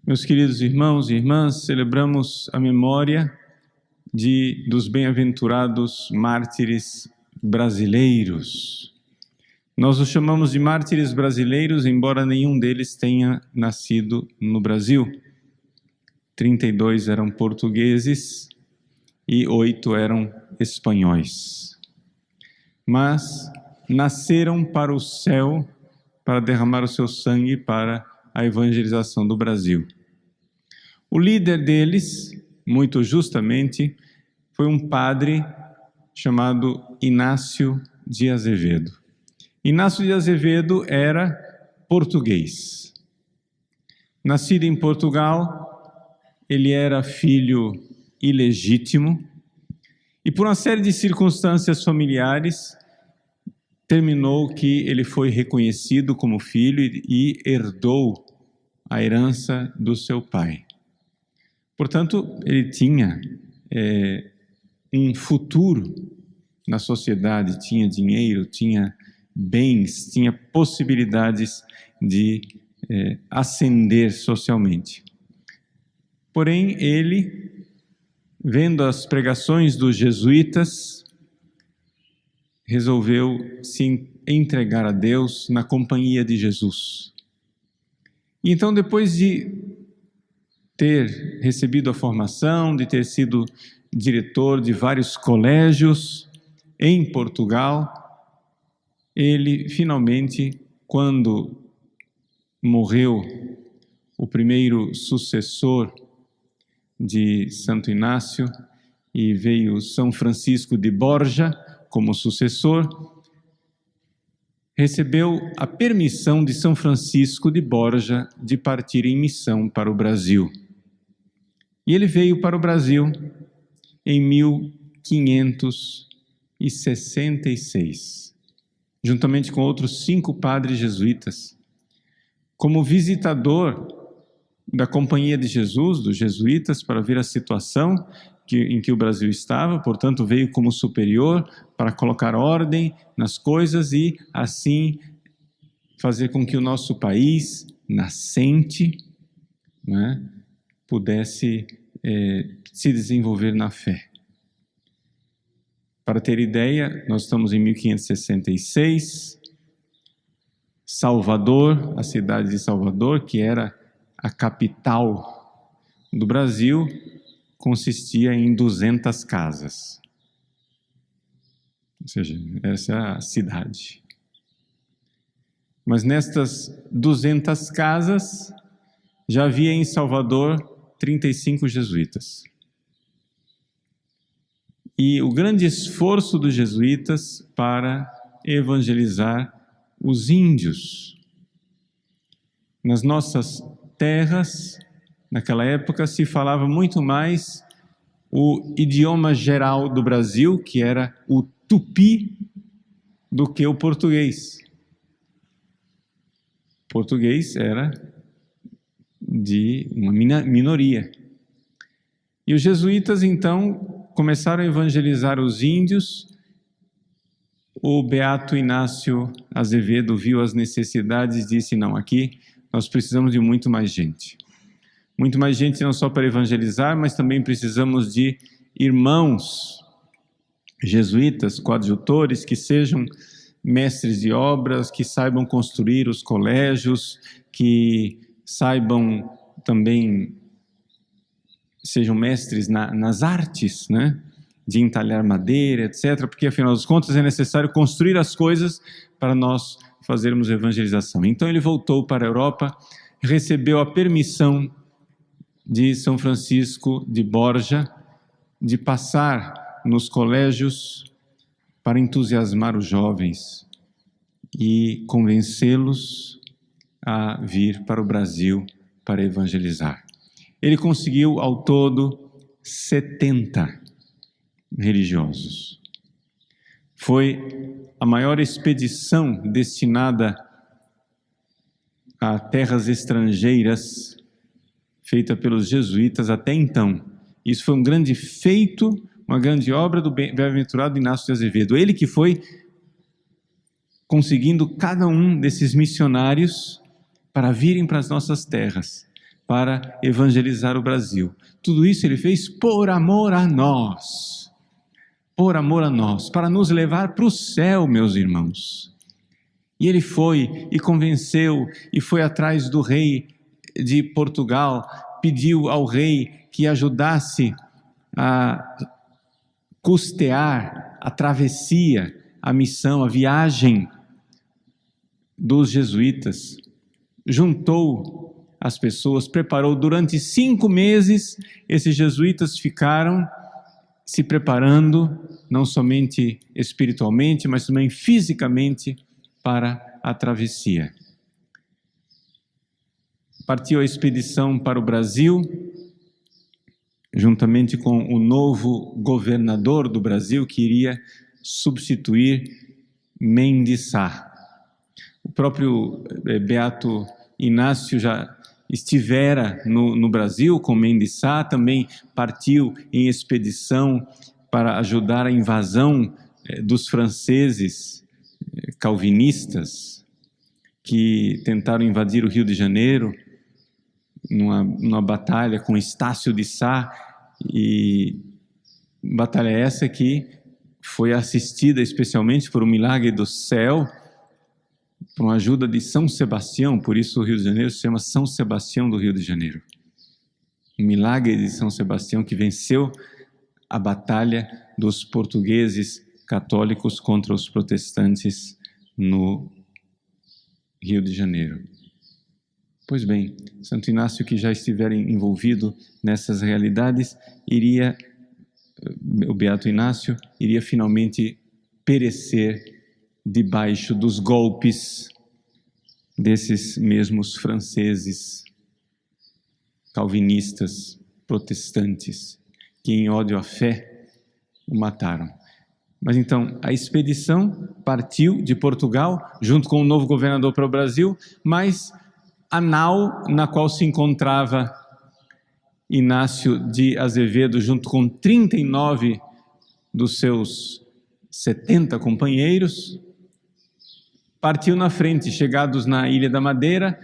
Meus queridos irmãos e irmãs, celebramos a memória dos bem-aventurados mártires brasileiros. Nós os chamamos de mártires brasileiros, embora nenhum deles tenha nascido no Brasil. 32 eram portugueses e 8 eram espanhóis. Mas nasceram para o céu para derramar o seu sangue para a evangelização do Brasil. O líder deles, muito justamente, foi um padre chamado Inácio de Azevedo. Inácio de Azevedo era português. Nascido em Portugal, ele era filho ilegítimo e por uma série de circunstâncias familiares terminou que ele foi reconhecido como filho e herdou a herança do seu pai. Portanto, ele tinha um futuro na sociedade, tinha dinheiro, tinha bens, tinha possibilidades de ascender socialmente. Porém, ele, vendo as pregações dos jesuítas, resolveu se entregar a Deus na companhia de Jesus. E então, depois de ter recebido a formação, de ter sido diretor de vários colégios em Portugal, ele finalmente, quando morreu o primeiro sucessor de Santo Inácio e veio São Francisco de Borja como sucessor, recebeu a permissão de São Francisco de Borja de partir em missão para o Brasil. E ele veio para o Brasil em 1566, juntamente com outros 5 padres jesuítas, como visitador da Companhia de Jesus, dos jesuítas, para ver a situação em que o Brasil estava. Portanto, veio como superior para colocar ordem nas coisas e, assim, fazer com que o nosso país, nascente, pudesse se desenvolver na fé. Para ter ideia, nós estamos em 1566, Salvador, a cidade de Salvador, que era a capital do Brasil, consistia em 200 casas. Ou seja, essa é a cidade. Mas nestas 200 casas, já havia em Salvador 35 jesuítas. E o grande esforço dos jesuítas para evangelizar os índios. Nas nossas terras, naquela época, se falava muito mais o idioma geral do Brasil, que era o tupi, do que o português. O português era de uma minoria. E os jesuítas, então, começaram a evangelizar os índios. O beato Inácio Azevedo viu as necessidades e disse: não, aqui nós precisamos de muito mais gente. Muito mais gente não só para evangelizar, mas também precisamos de irmãos jesuítas, coadjutores, que sejam mestres de obras, que saibam construir os colégios, que saibam também, sejam mestres nas artes, de entalhar madeira, etc., porque afinal das contas é necessário construir as coisas para nós fazermos evangelização. Então ele voltou para a Europa, recebeu a permissão de São Francisco de Borja de passar nos colégios para entusiasmar os jovens e convencê-los a vir para o Brasil para evangelizar. Ele conseguiu ao todo 70 religiosos. Foi a maior expedição destinada a terras estrangeiras feita pelos jesuítas até então. Isso foi um grande feito, uma grande obra do bem-aventurado Inácio de Azevedo. Ele que foi conseguindo cada um desses missionários para virem para as nossas terras, para evangelizar o Brasil. Tudo isso ele fez por amor a nós. Por amor a nós, para nos levar para o céu, meus irmãos. E ele foi e convenceu e foi atrás do rei de Portugal, pediu ao rei que ajudasse a custear a travessia, a missão, a viagem dos jesuítas. Juntou as pessoas, preparou durante 5 meses, esses jesuítas ficaram se preparando, não somente espiritualmente, mas também fisicamente, para a travessia. Partiu a expedição para o Brasil, juntamente com o novo governador do Brasil, que iria substituir Mendes Sá. O próprio Beato Inácio já estivera no Brasil com Mendes Sá, também partiu em expedição para ajudar a invasão dos franceses calvinistas que tentaram invadir o Rio de Janeiro numa batalha com Estácio de Sá, e batalha essa que foi assistida especialmente por um milagre do céu, com a ajuda de São Sebastião. Por isso o Rio de Janeiro se chama São Sebastião do Rio de Janeiro. Um milagre de São Sebastião que venceu a batalha dos portugueses católicos contra os protestantes no Rio de Janeiro. Pois bem, Santo Inácio, que já estivera envolvido nessas realidades, o Beato Inácio iria finalmente perecer debaixo dos golpes desses mesmos franceses calvinistas, protestantes, que em ódio à fé o mataram. Mas então, a expedição partiu de Portugal, junto com o novo governador para o Brasil, mas a nau na qual se encontrava Inácio de Azevedo, junto com 39 dos seus 70 companheiros, partiu na frente. Chegados na Ilha da Madeira,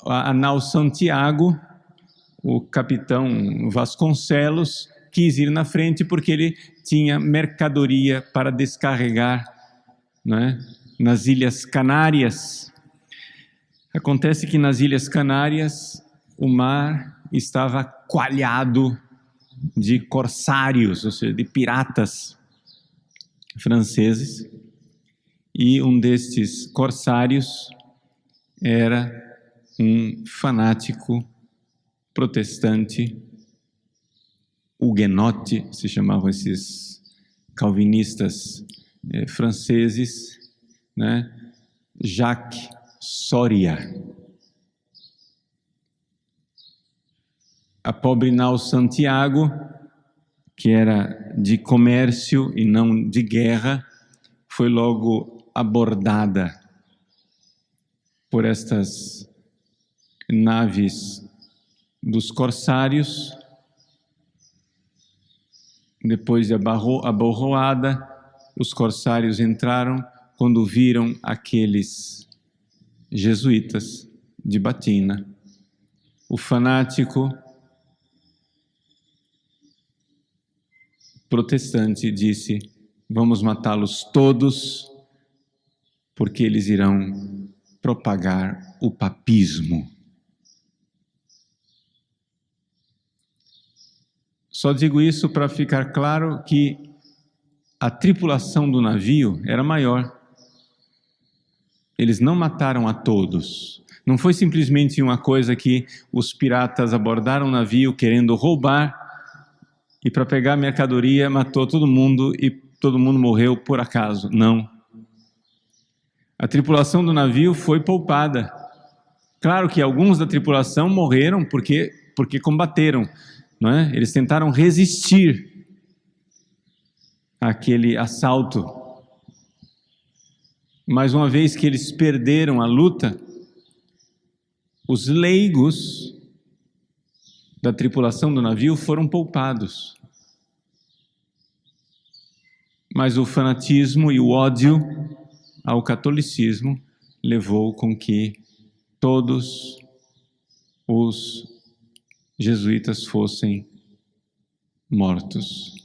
a nau Santiago, o capitão Vasconcelos quis ir na frente porque ele tinha mercadoria para descarregar, né, nas Ilhas Canárias. Acontece que nas Ilhas Canárias o mar estava coalhado de corsários, ou seja, de piratas franceses, e um destes corsários era um fanático protestante, huguenote, se chamavam esses calvinistas franceses, né? Jacques Soria. A pobre nau Santiago, que era de comércio e não de guerra, foi logo abordada por estas naves dos corsários. Depois de aborroada, os corsários entraram quando viram aqueles jesuítas de batina. O fanático protestante disse: vamos matá-los todos, porque eles irão propagar o papismo. Só digo isso para ficar claro que a tripulação do navio era maior. Eles não mataram a todos. Não foi simplesmente uma coisa que os piratas abordaram o navio querendo roubar e para pegar a mercadoria matou todo mundo e todo mundo morreu por acaso. Não. A tripulação do navio foi poupada. Claro que alguns da tripulação morreram porque combateram, não é? Eles tentaram resistir àquele assalto. Mas uma vez que eles perderam a luta, os leigos da tripulação do navio foram poupados. Mas o fanatismo e o ódio ao catolicismo levou com que todos os jesuítas fossem mortos.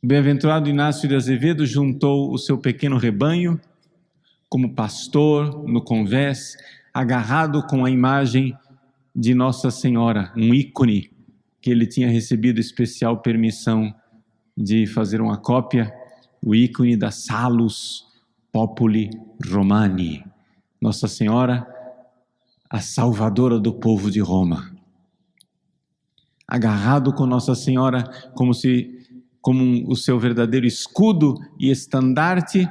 O bem-aventurado Inácio de Azevedo juntou o seu pequeno rebanho como pastor no convés, agarrado com a imagem de Nossa Senhora, um ícone que ele tinha recebido especial permissão de fazer uma cópia, o ícone da Salus Populi Romani, Nossa Senhora, a salvadora do povo de Roma. Agarrado com Nossa Senhora como o seu verdadeiro escudo e estandarte,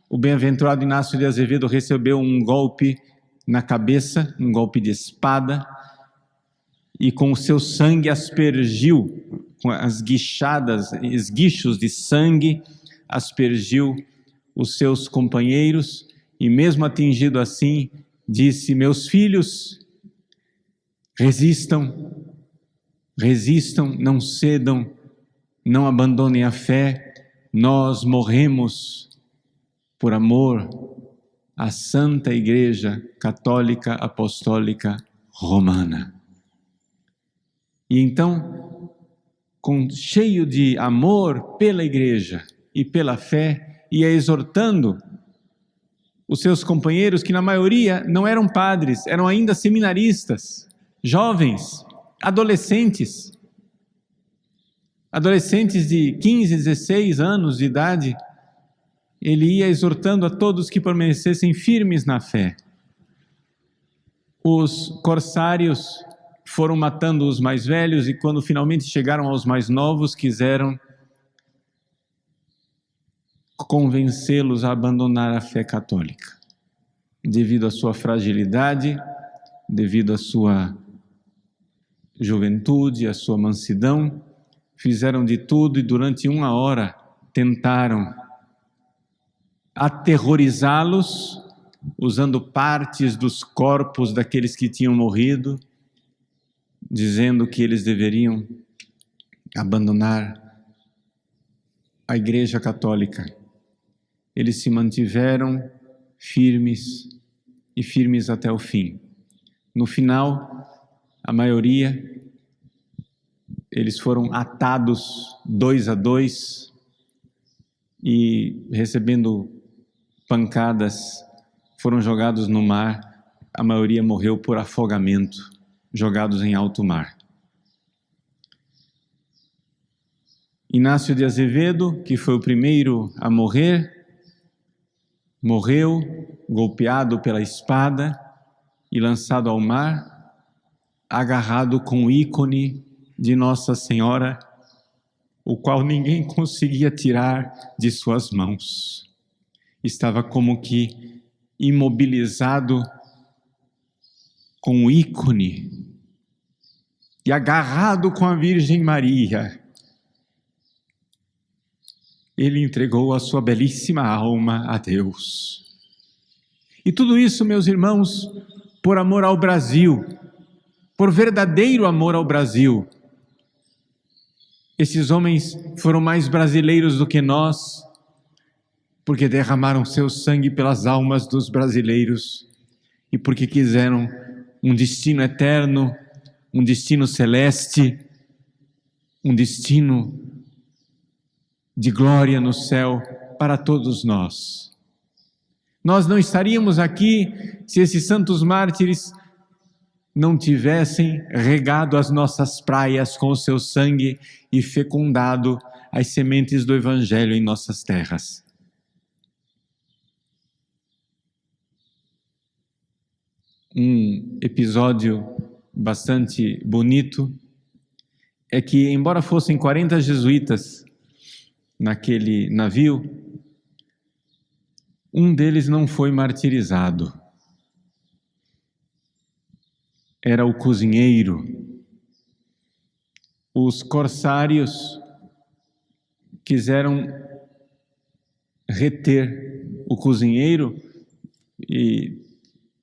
o bem-aventurado Inácio de Azevedo recebeu um golpe na cabeça, um golpe de espada, e com o seu sangue aspergiu, com as esguichos de sangue, aspergiu os seus companheiros, e mesmo atingido assim, disse: meus filhos, resistam, não cedam, não abandonem a fé, nós morremos por amor à Santa Igreja Católica Apostólica Romana. E então, cheio de amor pela Igreja e pela fé, ia exortando os seus companheiros, que na maioria não eram padres, eram ainda seminaristas, jovens, adolescentes de 15, 16 anos de idade. Ele ia exortando a todos que permanecessem firmes na fé. Os corsários foram matando os mais velhos, e quando finalmente chegaram aos mais novos, quiseram convencê-los a abandonar a fé católica, devido à sua fragilidade, devido à sua juventude, à sua mansidão. Fizeram de tudo e durante 1 hora tentaram aterrorizá-los, usando partes dos corpos daqueles que tinham morrido, dizendo que eles deveriam abandonar a Igreja Católica. Eles se mantiveram firmes e firmes até o fim. No final, a maioria, eles foram atados 2 a 2 e, recebendo pancadas, foram jogados no mar. A maioria morreu por afogamento, jogados em alto mar. Inácio de Azevedo, que foi o primeiro a morrer, morreu golpeado pela espada e lançado ao mar, agarrado com o ícone de Nossa Senhora, o qual ninguém conseguia tirar de suas mãos. Estava como que imobilizado com o ícone e agarrado com a Virgem Maria. Ele entregou a sua belíssima alma a Deus. E tudo isso, meus irmãos, por amor ao Brasil, por verdadeiro amor ao Brasil. Esses homens foram mais brasileiros do que nós, porque derramaram seu sangue pelas almas dos brasileiros e porque quiseram um destino eterno, um destino celeste, um destino de glória no céu para todos nós. Nós não estaríamos aqui se esses santos mártires não tivessem regado as nossas praias com o seu sangue e fecundado as sementes do Evangelho em nossas terras. Um episódio bastante bonito é que, embora fossem 40 jesuítas naquele navio, um deles não foi martirizado. Era o cozinheiro. Os corsários quiseram reter o cozinheiro e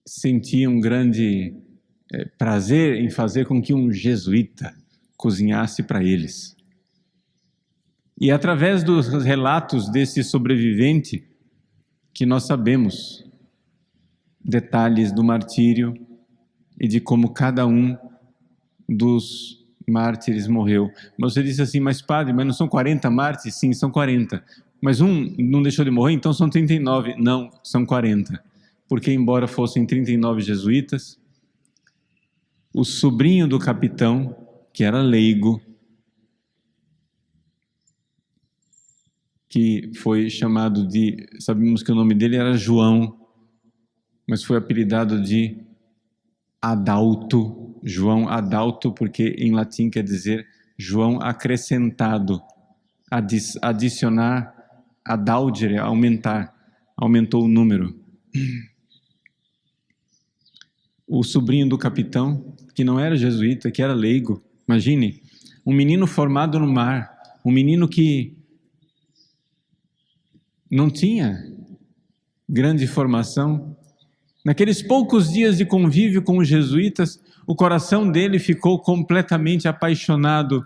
sentiam um grande prazer em fazer com que um jesuíta cozinhasse para eles. E através dos relatos desse sobrevivente que nós sabemos detalhes do martírio e de como cada um dos mártires morreu. Mas você disse assim, mas padre, mas não são 40 mártires? Sim, são 40. Mas um não deixou de morrer, então são 39. Não, são 40. Porque embora fossem 39 jesuítas, o sobrinho do capitão, que era leigo, que foi chamado de, sabemos que o nome dele era João, mas foi apelidado de Adalto, João Adalto, porque em latim quer dizer João acrescentado, adicionar, adaudere, aumentar, aumentou o número. O sobrinho do capitão, que não era jesuíta, que era leigo, imagine, um menino formado no mar, um menino que não tinha grande formação. Naqueles poucos dias de convívio com os jesuítas, o coração dele ficou completamente apaixonado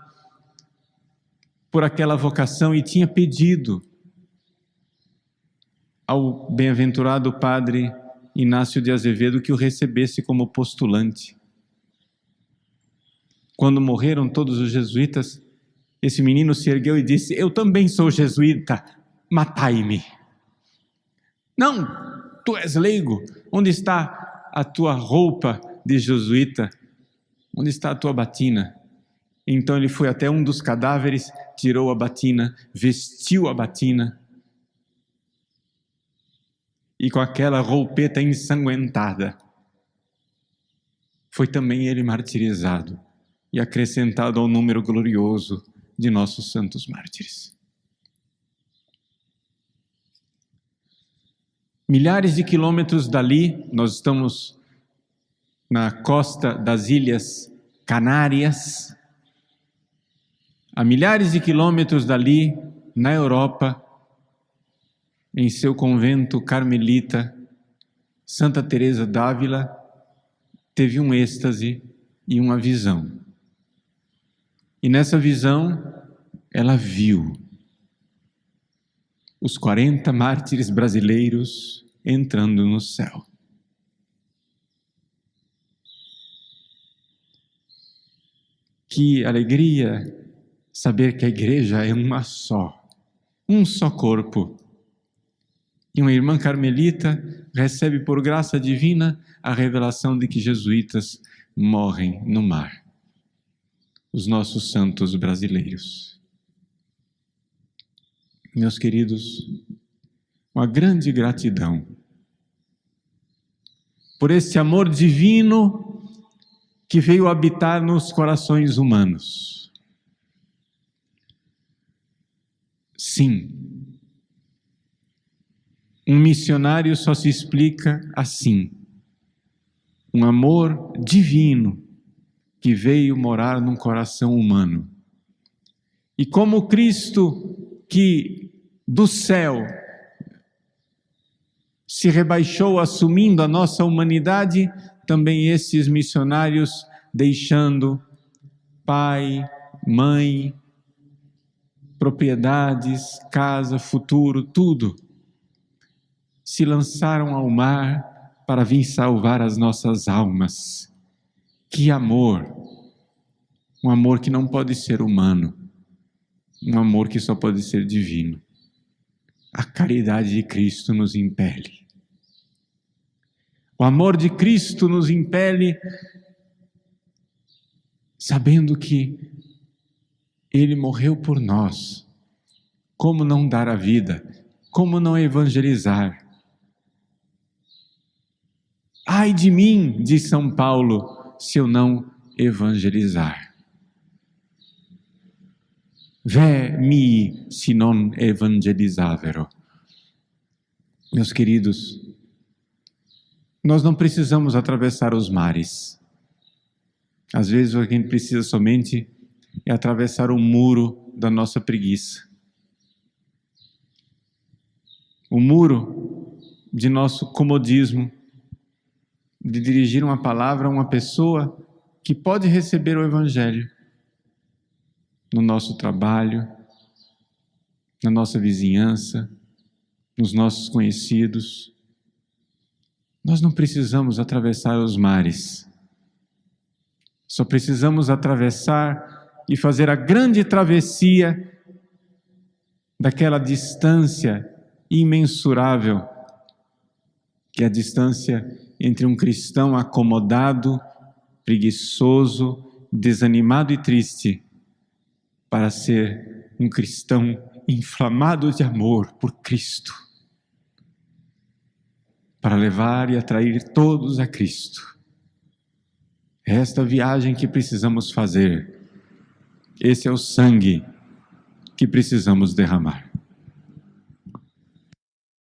por aquela vocação e tinha pedido ao bem-aventurado padre Inácio de Azevedo que o recebesse como postulante. Quando morreram todos os jesuítas, esse menino se ergueu e disse: eu também sou jesuíta, matai-me. Não, tu és leigo, onde está a tua roupa de jesuíta? Onde está a tua batina? Então ele foi até um dos cadáveres, tirou a batina, vestiu a batina, e com aquela roupeta ensanguentada, foi também ele martirizado e acrescentado ao número glorioso de nossos santos mártires. Milhares de quilômetros dali, nós estamos na costa das Ilhas Canárias, a milhares de quilômetros dali, na Europa, em seu convento carmelita, Santa Teresa d'Ávila teve um êxtase e uma visão. E nessa visão, ela viu os 40 mártires brasileiros entrando no céu. Que alegria saber que a igreja é uma só, um só corpo. E uma irmã carmelita recebe por graça divina a revelação de que jesuítas morrem no mar. Os nossos santos brasileiros. Meus queridos, uma grande gratidão por esse amor divino que veio habitar nos corações humanos. Sim, um missionário só se explica assim. Um amor divino que veio morar num coração humano. E como Cristo, que do céu se rebaixou assumindo a nossa humanidade, também esses missionários deixando pai, mãe, propriedades, casa, futuro, tudo, se lançaram ao mar para vir salvar as nossas almas. Que amor! Um amor que não pode ser humano, um amor que só pode ser divino. A caridade de Cristo nos impele. O amor de Cristo nos impele, sabendo que Ele morreu por nós. Como não dar a vida? Como não evangelizar? Ai de mim, diz São Paulo, se eu não evangelizar. Ve mi se non evangelizavero. Meus queridos, nós não precisamos atravessar os mares. Às vezes o que a gente precisa somente é atravessar o muro da nossa preguiça. O muro de nosso comodismo, de dirigir uma palavra a uma pessoa que pode receber o Evangelho no nosso trabalho, na nossa vizinhança, nos nossos conhecidos. Nós não precisamos atravessar os mares. Só precisamos atravessar e fazer a grande travessia daquela distância imensurável, que é a distância entre um cristão acomodado, preguiçoso, desanimado e triste, para ser um cristão inflamado de amor por Cristo, para levar e atrair todos a Cristo. É esta viagem que precisamos fazer. Esse é o sangue que precisamos derramar.